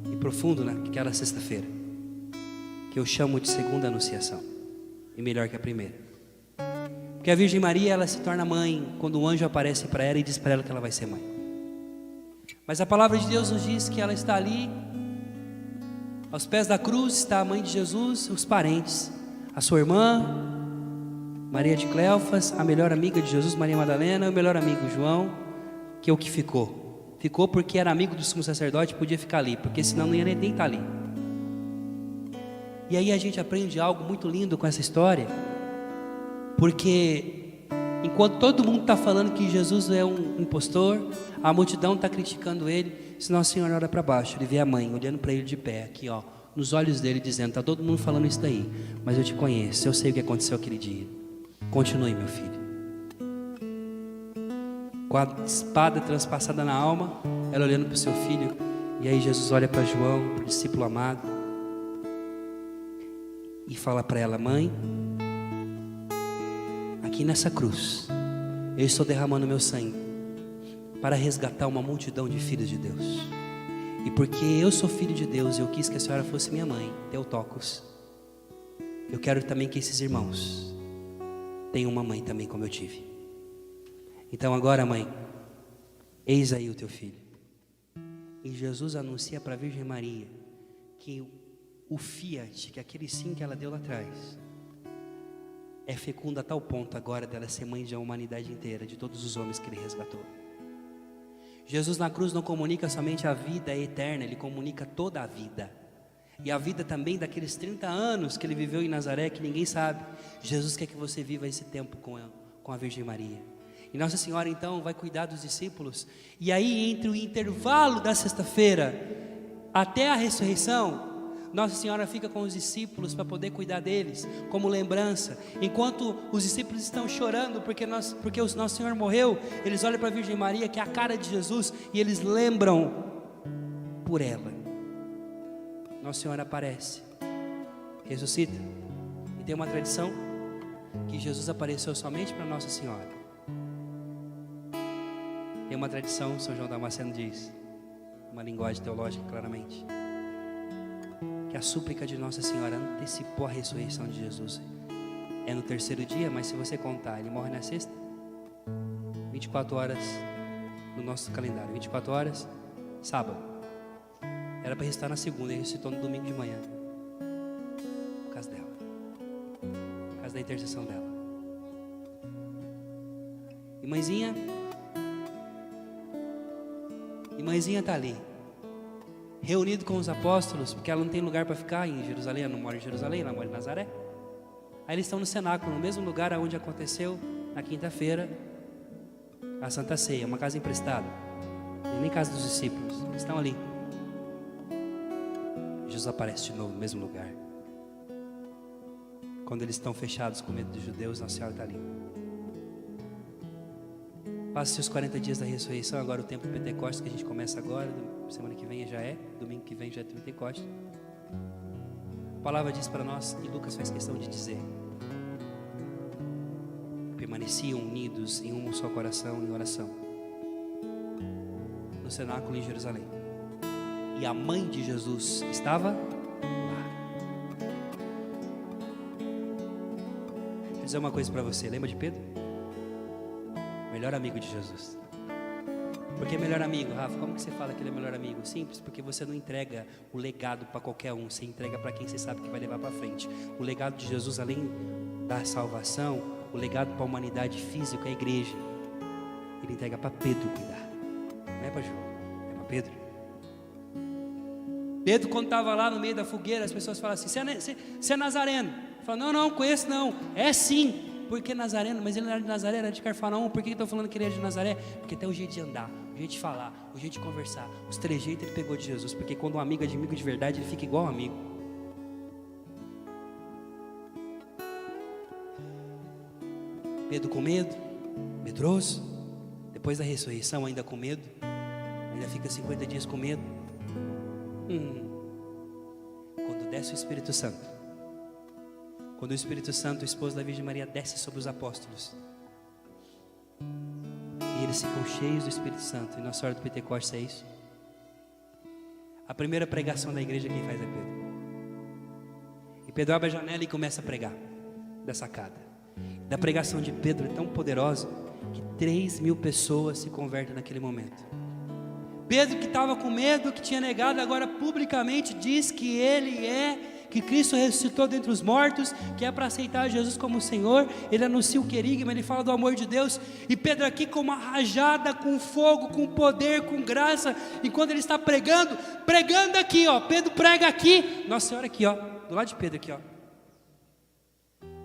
e profundo naquela sexta-feira, que eu chamo de segunda anunciação, e melhor que a primeira. Porque a Virgem Maria, ela se torna mãe quando o anjo aparece para ela e diz para ela que ela vai ser mãe. Mas a palavra de Deus nos diz que ela está ali, aos pés da cruz está a mãe de Jesus, os parentes, a sua irmã Maria de Cleofas, a melhor amiga de Jesus, Maria Madalena, o melhor amigo João, que é o que ficou. Ficou porque era amigo do sumo sacerdote, podia ficar ali, porque senão não ia nem estar ali. E aí a gente aprende algo muito lindo com essa história, porque enquanto todo mundo está falando que Jesus é um impostor, a multidão está criticando ele, se Nossa Senhora olha para baixo, ele vê a mãe olhando para ele de pé, aqui ó, nos olhos dele, dizendo: está todo mundo falando isso daí, mas eu te conheço, eu sei o que aconteceu aquele dia. Continue, meu filho. Com a espada transpassada na alma, ela olhando para o seu filho, e aí Jesus olha para João, para o discípulo amado, e fala para ela: mãe, aqui nessa cruz, eu estou derramando meu sangue para resgatar uma multidão de filhos de Deus. E porque eu sou filho de Deus, eu quis que a senhora fosse minha mãe, Teotocos. Eu quero também que esses irmãos tenham uma mãe também como eu tive. Então agora, mãe, eis aí o teu filho. E Jesus anuncia para a Virgem Maria que o fiat, que aquele sim que ela deu lá atrás, é fecundo a tal ponto agora dela ser mãe da humanidade inteira, de todos os homens que ele resgatou. Jesus na cruz não comunica somente a vida eterna, ele comunica toda a vida. E a vida também daqueles 30 anos que ele viveu em Nazaré, que ninguém sabe. Jesus quer que você viva esse tempo com a Virgem Maria. E Nossa Senhora então vai cuidar dos discípulos. E aí, entre o intervalo da sexta-feira até a ressurreição, Nossa Senhora fica com os discípulos para poder cuidar deles, como lembrança. Enquanto os discípulos estão chorando porque o Nosso Senhor morreu, eles olham para a Virgem Maria, que é a cara de Jesus, e eles lembram por ela. Nossa Senhora aparece, ressuscita. E tem uma tradição que Jesus apareceu somente para Nossa Senhora. Tem uma tradição, São João Damasceno diz, uma linguagem teológica claramente, que a súplica de Nossa Senhora antecipou a ressurreição de Jesus. É no terceiro dia, mas se você contar, ele morre na sexta, 24 horas no nosso calendário, 24 horas, sábado. Era para ressuscitar na segunda, ele ressuscitou no domingo de manhã, por causa dela, por causa da intercessão dela. E mãezinha está ali, reunido com os apóstolos, porque ela não tem lugar para ficar em Jerusalém, ela não mora em Jerusalém, ela mora em Nazaré. Aí eles estão no cenáculo, no mesmo lugar onde aconteceu na quinta-feira a Santa Ceia, uma casa emprestada, nem casa dos discípulos, eles estão ali. Jesus aparece de novo no mesmo lugar. Quando eles estão fechados com medo dos judeus, Nossa Senhora está ali. Faça seus 40 dias da ressurreição, agora o tempo do Pentecostes, que a gente começa agora, semana que vem já é, domingo que vem já é Pentecostes. A palavra diz para nós, e Lucas faz questão de dizer: permaneciam unidos em um só coração em oração, no cenáculo em Jerusalém. E a mãe de Jesus estava lá. Vou dizer uma coisa para você, lembra de Pedro? Melhor amigo de Jesus. Por que melhor amigo, Rafa? Como que você fala que ele é melhor amigo? Simples, porque você não entrega o legado para qualquer um, você entrega para quem você sabe que vai levar para frente. O legado de Jesus, além da salvação, o legado para a humanidade física é a igreja. Ele entrega para Pedro cuidar. Não é para João, é para Pedro. Pedro, quando estava lá no meio da fogueira, as pessoas falam assim: você é nazareno? Fala: não, conheço não. É sim. Porque Nazareno? Mas ele não era de Nazaré, era de Cafarnaum. Por que estão falando que ele era de Nazaré? Porque até o jeito de andar, o jeito de falar, o jeito de conversar, os trejeitos ele pegou de Jesus. Porque quando um amigo é de amigo de verdade, ele fica igual um amigo. Pedro com medo, medroso. Depois da ressurreição ainda com medo. Ainda fica 50 dias com medo. Quando desce o Espírito Santo, quando o Espírito Santo, o esposo da Virgem Maria, desce sobre os apóstolos, e eles ficam cheios do Espírito Santo, e nossa hora do Pentecostes é isso. A primeira pregação da igreja quem faz é Pedro. E Pedro abre a janela e começa a pregar da sacada. Da pregação de Pedro é tão poderosa que 3.000 pessoas se convertem naquele momento. Pedro, que estava com medo, que tinha negado, agora publicamente diz que que Cristo ressuscitou dentre os mortos, que é para aceitar Jesus como Senhor. Ele anuncia o querigma, ele fala do amor de Deus. E Pedro aqui com uma rajada, com fogo, com poder, com graça, enquanto ele está pregando aqui, ó. Pedro prega aqui, Nossa Senhora aqui, ó, do lado de Pedro aqui, ó.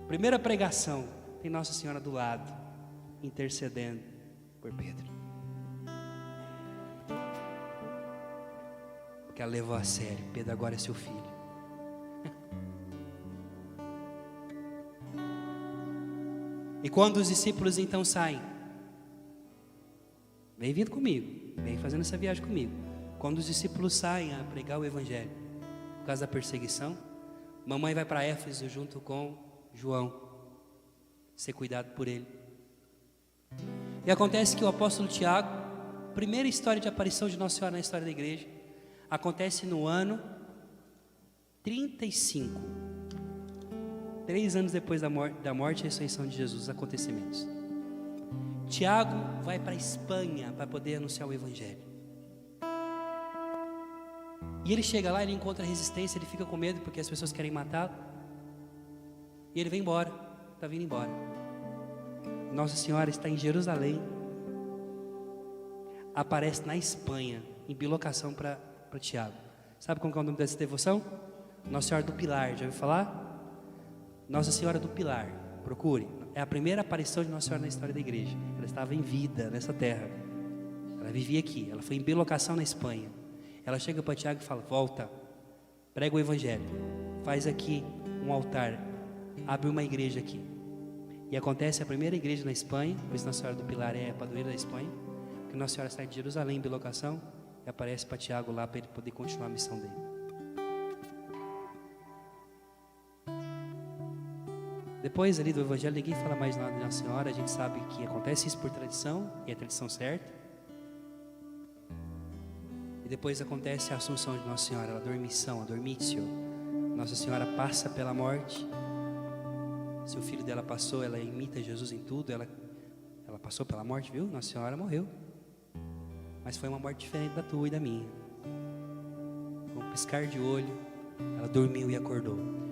Primeira pregação, tem Nossa Senhora do lado, intercedendo por Pedro. Porque ela levou a sério: Pedro agora é seu filho. E quando os discípulos então saem, vem vindo comigo, vem fazendo essa viagem comigo. Quando os discípulos saem a pregar o Evangelho, por causa da perseguição, mamãe vai para Éfeso junto com João, ser cuidado por ele. E acontece que o apóstolo Tiago, primeira história de aparição de Nossa Senhora na história da igreja, acontece no ano 35. 3 anos depois da morte e ressurreição de Jesus, os acontecimentos. Tiago vai para a Espanha para poder anunciar o Evangelho. E ele chega lá, ele encontra resistência, ele fica com medo porque as pessoas querem matá-lo. E ele vem embora, está vindo embora. Nossa Senhora está em Jerusalém, aparece na Espanha, em bilocação para Tiago. Sabe como é o nome dessa devoção? Nossa Senhora do Pilar, já ouviu falar? Nossa Senhora do Pilar, procure. É a primeira aparição de Nossa Senhora na história da igreja. Ela estava em vida nessa terra. Ela vivia aqui, ela foi em bilocação na Espanha. Ela chega para Tiago e fala: volta, prega o Evangelho, faz aqui um altar, abre uma igreja aqui. E acontece a primeira igreja na Espanha, por isso Nossa Senhora do Pilar é a padroeira da Espanha, porque Nossa Senhora sai de Jerusalém em bilocação e aparece para Tiago lá para ele poder continuar a missão dele. Depois ali do Evangelho, ninguém fala mais nada de Nossa Senhora. A gente sabe que acontece isso por tradição, e é a tradição certa. E depois acontece a assunção de Nossa Senhora, a dormição, a dormitio. Nossa Senhora passa pela morte. Se o filho dela passou, ela imita Jesus em tudo. Ela passou pela morte, viu? Nossa Senhora morreu. Mas foi uma morte diferente da tua e da minha. Com um piscar de olho, ela dormiu e acordou.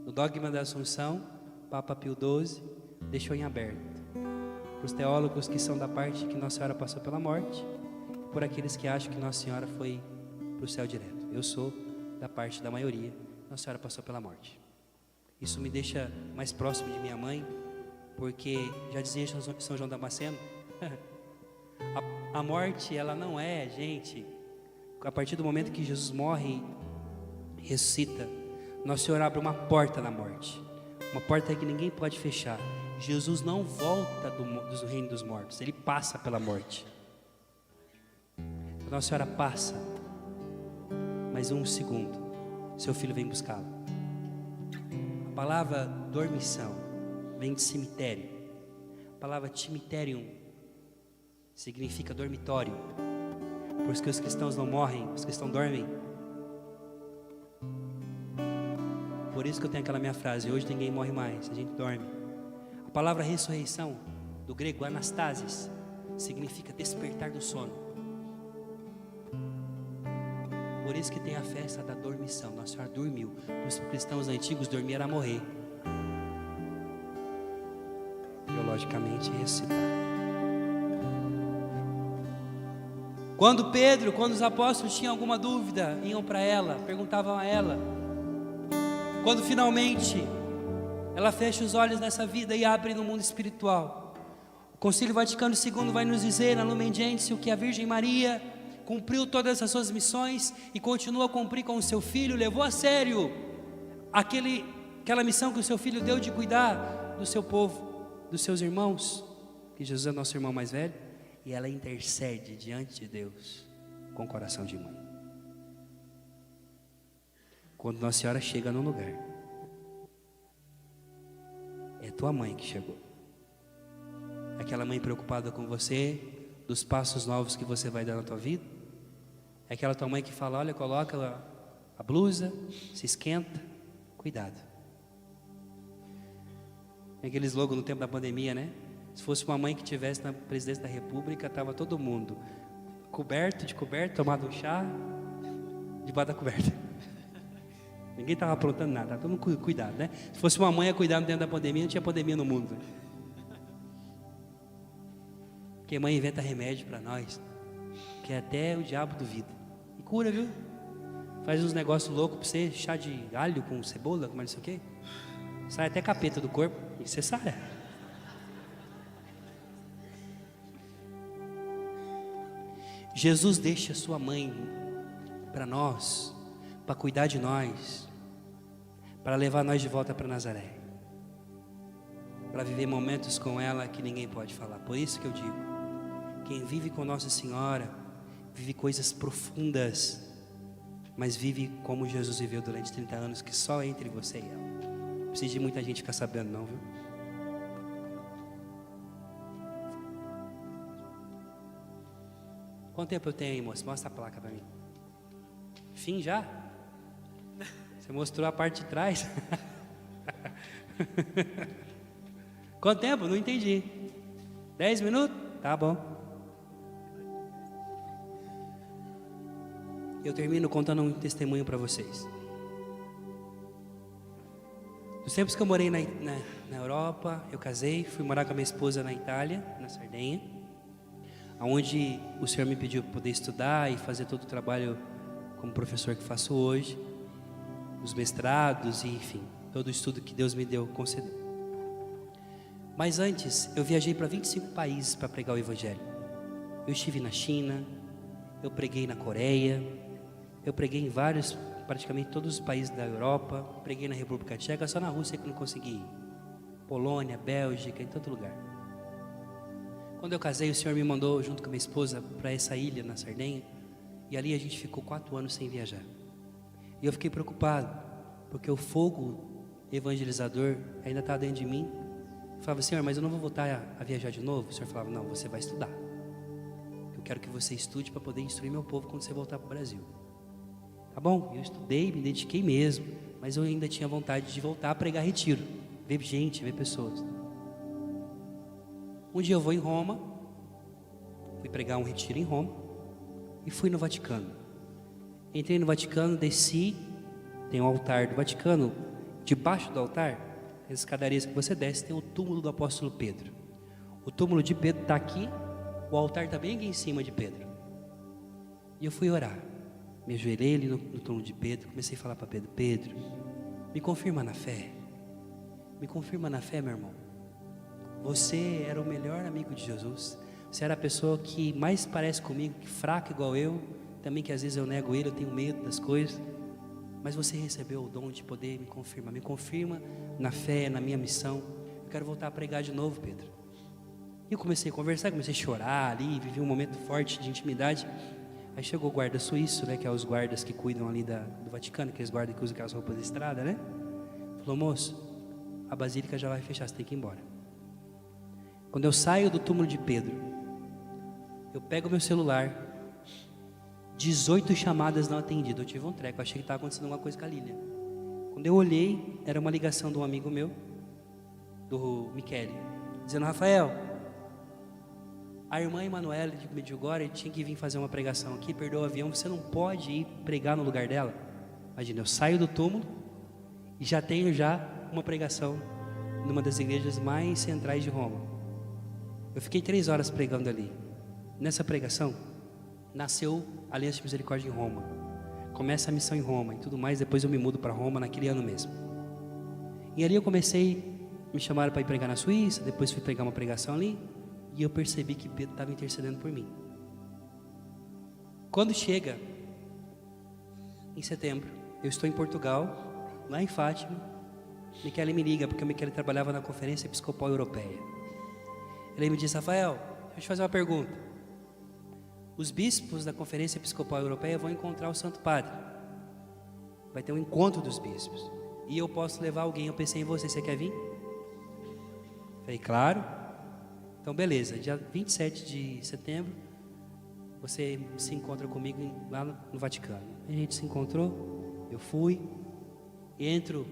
No dogma da Assunção, Papa Pio XII deixou em aberto para os teólogos que são da parte que Nossa Senhora passou pela morte, e por aqueles que acham que Nossa Senhora foi para o céu direto. Eu sou da parte da maioria, Nossa Senhora passou pela morte. Isso me deixa mais próximo de minha mãe, porque já dizia São João Damasceno, a morte ela não é, gente, a partir do momento que Jesus morre e ressuscita, Nosso Senhor abre uma porta na morte, uma porta que ninguém pode fechar. Jesus não volta do reino dos mortos, ele passa pela morte. A Nossa Senhora passa, mais um segundo, seu filho vem buscá-lo. A palavra dormição vem de cemitério. A palavra cemiterium significa dormitório. Por isso que os cristãos não morrem, os cristãos dormem. Por isso que eu tenho aquela minha frase: hoje ninguém morre mais, a gente dorme. A palavra ressurreição, do grego anastasis, significa despertar do sono. Por isso que tem a festa da dormição. Nossa Senhora dormiu. Os cristãos antigos dormiam era morrer, biologicamente ressuscitar. Quando os apóstolos tinham alguma dúvida, iam para ela, perguntavam a ela. Quando finalmente ela fecha os olhos nessa vida e abre no mundo espiritual, o Concílio Vaticano II vai nos dizer na Lumen Gentium que a Virgem Maria cumpriu todas as suas missões e continua a cumprir com o seu filho, levou a sério aquela missão que o seu filho deu de cuidar do seu povo, dos seus irmãos, que Jesus é nosso irmão mais velho, e ela intercede diante de Deus com o coração de mãe. Quando Nossa Senhora chega num lugar, é tua mãe que chegou. Aquela mãe preocupada com você, dos passos novos que você vai dar na tua vida. É aquela tua mãe que fala: olha, coloca a blusa, se esquenta, cuidado. Tem aquele slogan no tempo da pandemia, né? Se fosse uma mãe que estivesse na presidência da república, estava todo mundo coberto, tomado um chá, debaixo da coberta. Ninguém estava aprontando nada, estava todo mundo cuidado, né? Se fosse uma mãe a cuidar dentro da pandemia, não tinha pandemia no mundo, né? Porque mãe inventa remédio para nós, que até o diabo duvida. E cura, viu? Faz uns negócios loucos para você, chá de alho com cebola, como não sei o quê. Sai até capeta do corpo e você sara. Jesus deixa sua mãe para nós, para cuidar de nós, para levar nós de volta para Nazaré, para viver momentos com ela que ninguém pode falar. Por isso que eu digo, quem vive com Nossa Senhora, vive coisas profundas, mas vive como Jesus viveu durante 30 anos, que só entre você e ela. Não precisa de muita gente ficar sabendo não, viu? Quanto tempo eu tenho aí, moço? Mostra a placa para mim. Fim já? Você mostrou a parte de trás? Quanto tempo? Não entendi. 10 minutos? Tá bom. Eu termino contando um testemunho para vocês. Nos tempos que eu morei na Europa, eu casei, fui morar com a minha esposa na Itália, na Sardenha, onde o Senhor me pediu para poder estudar e fazer todo o trabalho como professor que faço hoje, os mestrados e enfim, todo o estudo que Deus me deu, concedeu. Mas antes, eu viajei para 25 países para pregar o Evangelho. Eu estive na China, eu preguei na Coreia, eu preguei em praticamente todos os países da Europa, preguei na República Tcheca, só na Rússia que não consegui ir. Polônia, Bélgica, em todo lugar. Quando eu casei, o Senhor me mandou junto com a minha esposa para essa ilha na Sardenha, e ali a gente ficou 4 anos sem viajar. E eu fiquei preocupado, porque o fogo evangelizador ainda estava dentro de mim. Eu falava: Senhor, mas eu não vou voltar a viajar de novo? O Senhor falava: não, você vai estudar. Eu quero que você estude para poder instruir meu povo quando você voltar para o Brasil. Tá bom, eu estudei, me dediquei mesmo, mas eu ainda tinha vontade de voltar a pregar retiro, ver gente, ver pessoas. Um dia eu vou em Roma, fui pregar um retiro em Roma e fui no Vaticano. Entrei no Vaticano, desci, tem um altar do Vaticano, debaixo do altar, as escadarias que você desce, tem o túmulo do apóstolo Pedro. O túmulo de Pedro está aqui, o altar está bem aqui em cima de Pedro. E eu fui orar, me ajoelhei ali no túmulo de Pedro, comecei a falar para Pedro: Pedro, me confirma na fé, me confirma na fé, meu irmão. Você era o melhor amigo de Jesus, você era a pessoa que mais parece comigo, que fraca igual eu, também que às vezes eu nego ele, eu tenho medo das coisas, mas você recebeu o dom de poder me confirma na fé, na minha missão, eu quero voltar a pregar de novo, Pedro. E eu comecei a conversar, comecei a chorar ali, vivi um momento forte de intimidade. Aí chegou o guarda suíço, né, que é os guardas que cuidam ali do Vaticano, aqueles guardas que usam aquelas roupas de estrada, né? Falou, moço, a basílica já vai fechar, você tem que ir embora. Quando eu saio do túmulo de Pedro, eu pego meu celular, 18 chamadas não atendidas. Eu tive um treco, achei que estava acontecendo alguma coisa com a Lília. Quando eu olhei, era uma ligação de um amigo meu, do Michele, dizendo, Rafael, a irmã Emanuela de Medjugorje tinha que vir fazer uma pregação aqui, perdeu o avião, você não pode ir pregar no lugar dela? Imagina, eu saio do túmulo e já tenho uma pregação numa das igrejas mais centrais de Roma. Eu fiquei 3 horas pregando ali. Nessa pregação, nasceu a Aliança de Misericórdia em Roma. Começa a missão em Roma e tudo mais, depois eu me mudo para Roma naquele ano mesmo. E ali eu comecei, me chamaram para ir pregar na Suíça, depois fui pregar uma pregação ali, e eu percebi que Pedro estava intercedendo por mim. Quando chega, em setembro, eu estou em Portugal, lá em Fátima, Michele me liga, porque o Michele trabalhava na Conferência Episcopal Europeia. Ele me disse, Rafael, deixa eu te fazer uma pergunta. Os bispos da Conferência Episcopal Europeia vão encontrar o Santo Padre. Vai ter um encontro dos bispos. E eu posso levar alguém, eu pensei em você, você quer vir? Falei, claro. Então beleza, dia 27 de setembro, você se encontra comigo lá no Vaticano. A gente se encontrou, eu fui, entro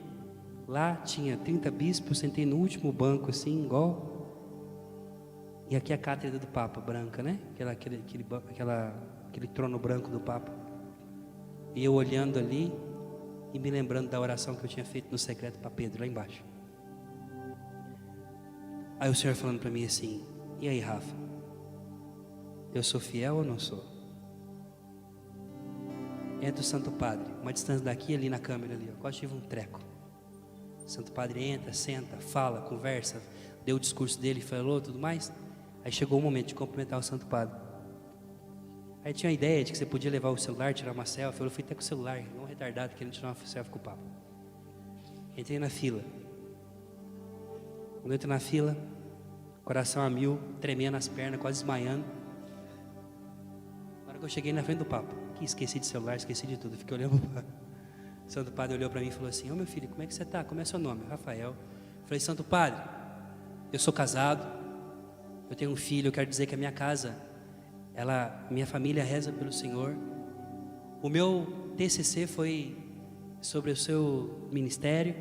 lá, tinha 30 bispos, sentei no último banco assim, igual. E aqui a cátedra do Papa, branca, né? Aquele trono branco do Papa. E eu olhando ali e me lembrando da oração que eu tinha feito no secreto para Pedro, lá embaixo. Aí o Senhor falando para mim assim, e aí, Rafa? Eu sou fiel ou não sou? Entra o Santo Padre, uma distância daqui e ali na câmera ali, eu quase tive um treco. O Santo Padre entra, senta, fala, conversa, deu o discurso dele, falou tudo mais. Aí chegou o momento de cumprimentar o Santo Padre. Aí tinha a ideia de que você podia levar o celular, tirar uma selfie. Eu fui até com o celular, não retardado, querendo tirar uma selfie com o Papa. Entrei na fila. Quando eu entrei na fila, coração a mil, tremendo as pernas, quase desmaiando. Na hora que eu cheguei na frente do Papa, que esqueci de celular, esqueci de tudo, fiquei olhando para o Santo Padre, olhou para mim e falou assim, meu filho, como é que você está? Como é seu nome? Rafael. Eu falei, Santo Padre, eu sou casado, eu tenho um filho, eu quero dizer que a minha casa, minha família reza pelo Senhor. O meu TCC foi sobre o seu ministério,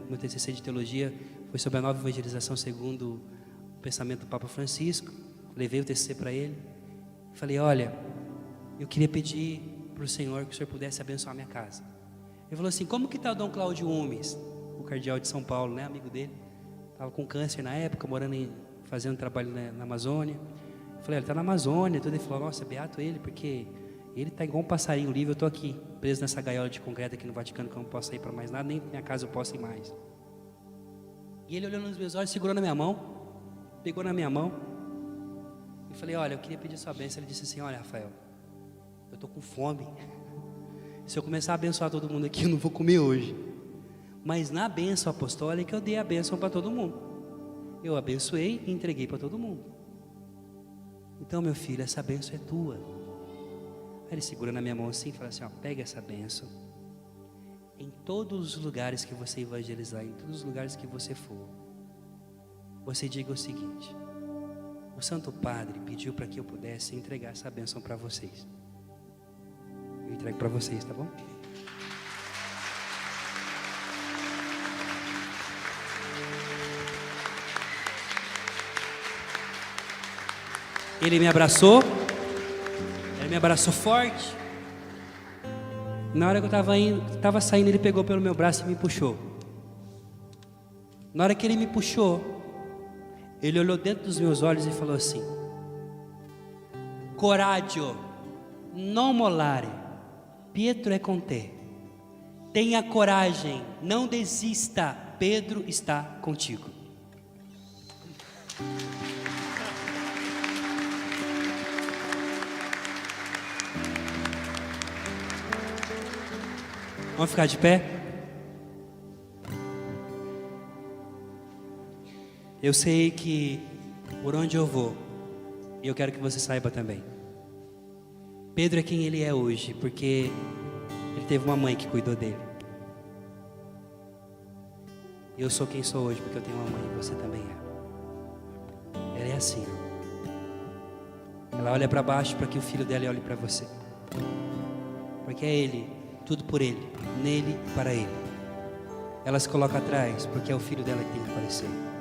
meu TCC de teologia foi sobre a nova evangelização segundo o pensamento do Papa Francisco. Levei o TCC para ele. Falei, olha, eu queria pedir para o Senhor que o Senhor pudesse abençoar a minha casa. Ele falou assim, como que está o Dom Cláudio Umes, o cardeal de São Paulo, né, amigo dele? Estava com câncer na época, fazendo trabalho na Amazônia. Eu falei, ele está na Amazônia. Tudo. Ele falou, nossa, beato ele, porque ele está igual um passarinho livre. Eu estou aqui, preso nessa gaiola de concreto aqui no Vaticano, que eu não posso sair para mais nada, nem minha casa eu posso ir mais. E ele olhou nos meus olhos, segurou na minha mão, pegou na minha mão. E falei, olha, eu queria pedir sua bênção. Ele disse assim, olha, Rafael, eu estou com fome. Se eu começar a abençoar todo mundo aqui, eu não vou comer hoje. Mas na bênção apostólica, eu dei a bênção para todo mundo. Eu abençoei e entreguei para todo mundo. Então, meu filho, essa bênção é tua. Aí ele segura na minha mão assim e fala assim, ó, pega essa bênção. Em todos os lugares que você evangelizar, em todos os lugares que você for, você diga o seguinte, o Santo Padre pediu para que eu pudesse entregar essa bênção para vocês. Eu entrego para vocês, tá bom? Ele me abraçou forte. Na hora que eu estava saindo, ele pegou pelo meu braço e me puxou. Na hora que ele me puxou, ele olhou dentro dos meus olhos e falou assim, Coraggio, non mollare, Pietro è con te. Tenha coragem, não desista, Pedro está contigo. Vamos ficar de pé? Eu sei que por onde eu vou, e eu quero que você saiba também, Pedro é quem ele é hoje, porque ele teve uma mãe que cuidou dele. Eu sou quem sou hoje, porque eu tenho uma mãe e você também é. Ela é assim, ó. Ela olha para baixo para que o filho dela olhe para você. Porque é ele, tudo por ele, nele, para ele. Ela se coloca atrás, porque é o filho dela que tem que aparecer.